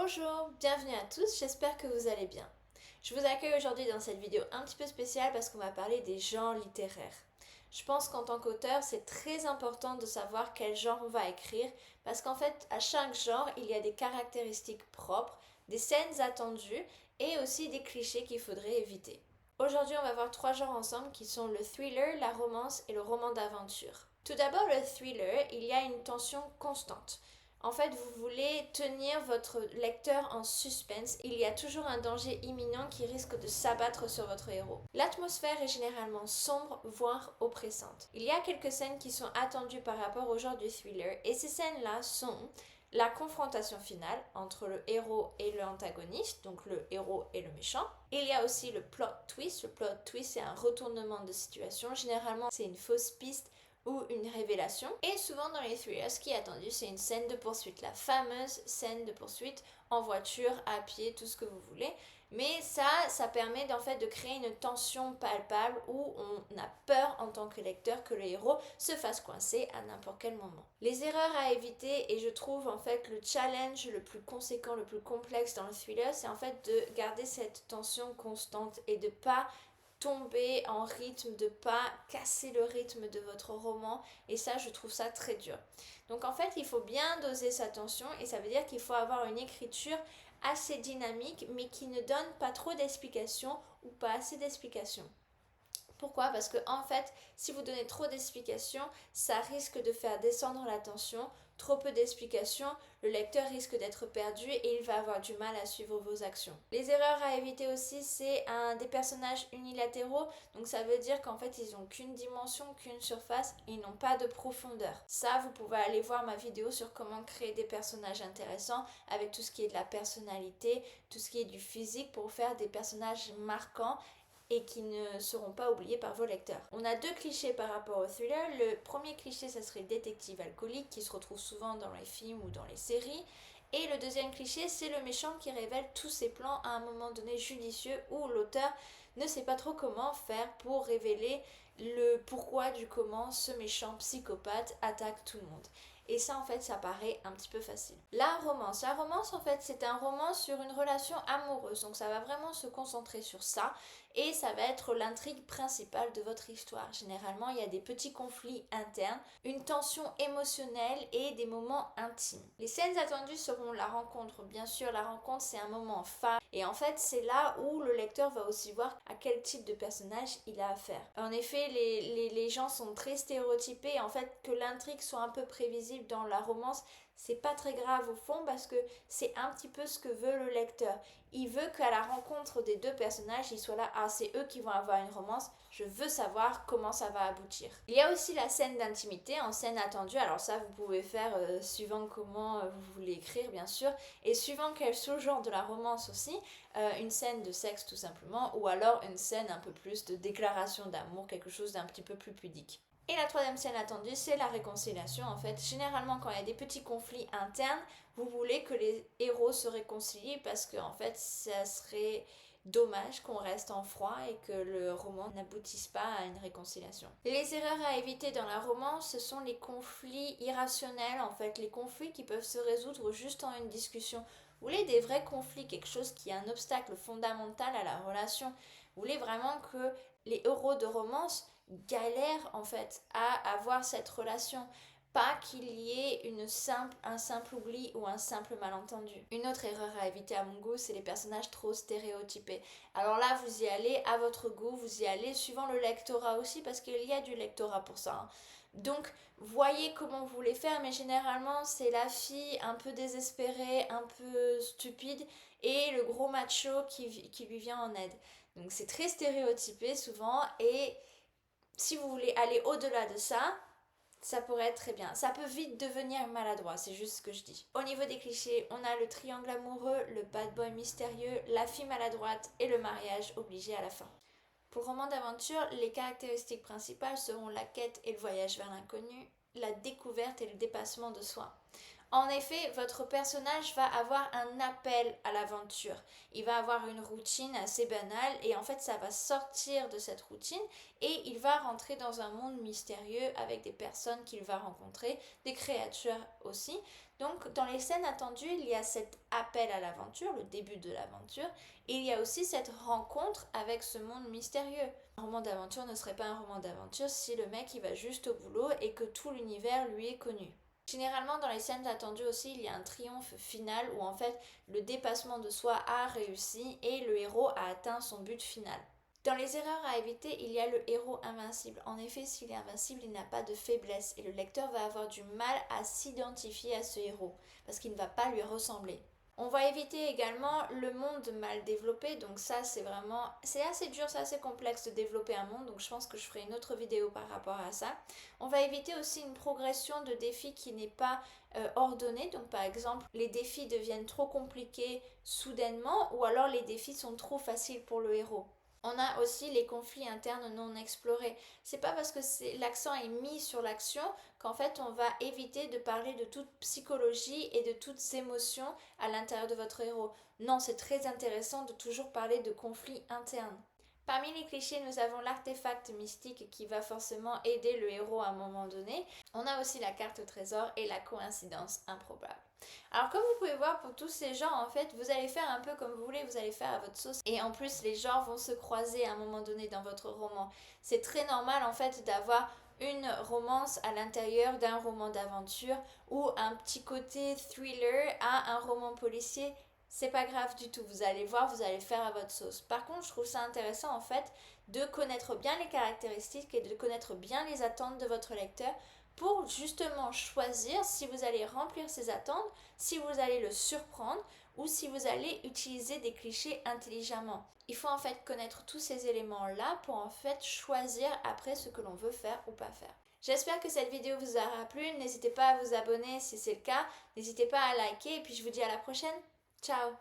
Bonjour, bienvenue à tous, j'espère que vous allez bien. Je vous accueille aujourd'hui dans cette vidéo un petit peu spéciale parce qu'on va parler des genres littéraires. Je pense qu'en tant qu'auteur, c'est très important de savoir quel genre on va écrire parce qu'en fait, à chaque genre, il y a des caractéristiques propres, des scènes attendues et aussi des clichés qu'il faudrait éviter. Aujourd'hui, on va voir trois genres ensemble qui sont le thriller, la romance et le roman d'aventure. Tout d'abord, le thriller, il y a une tension constante. En fait, vous voulez tenir votre lecteur en suspense. Il y a toujours un danger imminent qui risque de s'abattre sur votre héros. L'atmosphère est généralement sombre, voire oppressante. Il y a quelques scènes qui sont attendues par rapport au genre du thriller, et ces scènes-là sont la confrontation finale entre le héros et l'antagoniste, donc le héros et le méchant. Il y a aussi le plot twist. Le plot twist, c'est un retournement de situation. Généralement, c'est une fausse piste ou une révélation. Et souvent dans les thrillers, ce qui est attendu, c'est une scène de poursuite, la fameuse scène de poursuite en voiture, à pied, tout ce que vous voulez. Mais ça permet en fait de créer une tension palpable où on a peur en tant que lecteur que le héros se fasse coincer à n'importe quel moment. Les erreurs à éviter, et je trouve en fait le challenge le plus conséquent, le plus complexe dans le thriller, c'est en fait de garder cette tension constante et de pas tomber en rythme, de pas casser le rythme de votre roman, et ça je trouve ça très dur. Donc en fait il faut bien doser sa tension, et ça veut dire qu'il faut avoir une écriture assez dynamique mais qui ne donne pas trop d'explications ou pas assez d'explications. Pourquoi? Parce que en fait, si vous donnez trop d'explications, ça risque de faire descendre la tension. Trop peu d'explications, le lecteur risque d'être perdu et il va avoir du mal à suivre vos actions. Les erreurs à éviter aussi, c'est des personnages unilatéraux. Donc ça veut dire qu'en fait, ils n'ont qu'une dimension, qu'une surface et ils n'ont pas de profondeur. Ça, vous pouvez aller voir ma vidéo sur comment créer des personnages intéressants avec tout ce qui est de la personnalité, tout ce qui est du physique pour faire des personnages marquants et qui ne seront pas oubliés par vos lecteurs. On a deux clichés par rapport au thriller. Le premier cliché, ça serait le détective alcoolique qui se retrouve souvent dans les films ou dans les séries. Et le deuxième cliché, c'est le méchant qui révèle tous ses plans à un moment donné judicieux où l'auteur ne sait pas trop comment faire pour révéler le pourquoi du comment ce méchant psychopathe attaque tout le monde. Et ça, en fait, ça paraît un petit peu facile. La romance. La romance, en fait, c'est un roman sur une relation amoureuse. Donc, ça va vraiment se concentrer sur ça. Et ça va être l'intrigue principale de votre histoire. Généralement, il y a des petits conflits internes, une tension émotionnelle et des moments intimes. Les scènes attendues seront la rencontre. Bien sûr, la rencontre, c'est un moment phare. Et en fait, c'est là où le lecteur va aussi voir à quel type de personnage il a affaire. En effet, les gens sont très stéréotypés. En fait, que l'intrigue soit un peu prévisible dans la romance, c'est pas très grave au fond parce que c'est un petit peu ce que veut le lecteur. Il veut qu'à la rencontre des deux personnages, il soit là, ah c'est eux qui vont avoir une romance, je veux savoir comment ça va aboutir. Il y a aussi la scène d'intimité en scène attendue, alors ça vous pouvez faire suivant comment vous voulez écrire bien sûr, et suivant quel sous-genre de la romance aussi, une scène de sexe tout simplement, ou alors une scène un peu plus de déclaration d'amour, quelque chose d'un petit peu plus pudique. Et la troisième scène attendue, c'est la réconciliation. En fait, généralement, quand il y a des petits conflits internes, vous voulez que les héros se réconcilient parce que, en fait, ça serait dommage qu'on reste en froid et que le roman n'aboutisse pas à une réconciliation. Les erreurs à éviter dans la romance, ce sont les conflits irrationnels, en fait, les conflits qui peuvent se résoudre juste en une discussion. Vous voulez des vrais conflits, quelque chose qui est un obstacle fondamental à la relation. Vous voulez vraiment que les héros de romance galèrent en fait à avoir cette relation, pas qu'il y ait un simple oubli ou un simple malentendu. Une autre erreur à éviter à mon goût, c'est les personnages trop stéréotypés. Alors là, vous y allez à votre goût, vous y allez suivant le lectorat aussi, parce qu'il y a du lectorat pour ça. Donc, voyez comment vous voulez faire, mais généralement, c'est la fille un peu désespérée, un peu stupide, et le gros macho qui lui vient en aide. Donc, c'est très stéréotypé souvent, et si vous voulez aller au-delà de ça, ça pourrait être très bien. Ça peut vite devenir maladroit, c'est juste ce que je dis. Au niveau des clichés, on a le triangle amoureux, le bad boy mystérieux, la fille maladroite et le mariage obligé à la fin. Pour roman d'aventure, les caractéristiques principales seront la quête et le voyage vers l'inconnu, la découverte et le dépassement de soi. En effet, votre personnage va avoir un appel à l'aventure. Il va avoir une routine assez banale et en fait ça va sortir de cette routine et il va rentrer dans un monde mystérieux avec des personnes qu'il va rencontrer, des créatures aussi. Donc dans les scènes attendues, il y a cet appel à l'aventure, le début de l'aventure, et il y a aussi cette rencontre avec ce monde mystérieux. Un roman d'aventure ne serait pas un roman d'aventure si le mec il va juste au boulot et que tout l'univers lui est connu. Généralement, dans les scènes attendues aussi, il y a un triomphe final où en fait le dépassement de soi a réussi et le héros a atteint son but final. Dans les erreurs à éviter, il y a le héros invincible. En effet, s'il est invincible, il n'a pas de faiblesse et le lecteur va avoir du mal à s'identifier à ce héros parce qu'il ne va pas lui ressembler. On va éviter également le monde mal développé, donc ça c'est assez dur, c'est assez complexe de développer un monde, donc je pense que je ferai une autre vidéo par rapport à ça. On va éviter aussi une progression de défis qui n'est pas ordonnée, donc par exemple les défis deviennent trop compliqués soudainement ou alors les défis sont trop faciles pour le héros. On a aussi les conflits internes non explorés. C'est pas parce que l'accent est mis sur l'action qu'en fait on va éviter de parler de toute psychologie et de toutes émotions à l'intérieur de votre héros. Non, c'est très intéressant de toujours parler de conflits internes. Parmi les clichés, nous avons l'artefact mystique qui va forcément aider le héros à un moment donné. On a aussi la carte au trésor et la coïncidence improbable. Alors comme vous pouvez voir, pour tous ces genres, en fait, vous allez faire un peu comme vous voulez, vous allez faire à votre sauce. Et en plus, les genres vont se croiser à un moment donné dans votre roman. C'est très normal, en fait, d'avoir une romance à l'intérieur d'un roman d'aventure ou un petit côté thriller à un roman policier. C'est pas grave du tout, vous allez voir, vous allez faire à votre sauce. Par contre, je trouve ça intéressant en fait de connaître bien les caractéristiques et de connaître bien les attentes de votre lecteur pour justement choisir si vous allez remplir ses attentes, si vous allez le surprendre ou si vous allez utiliser des clichés intelligemment. Il faut en fait connaître tous ces éléments-là pour en fait choisir après ce que l'on veut faire ou pas faire. J'espère que cette vidéo vous aura plu, n'hésitez pas à vous abonner si c'est le cas, n'hésitez pas à liker et puis je vous dis à la prochaine. Ciao!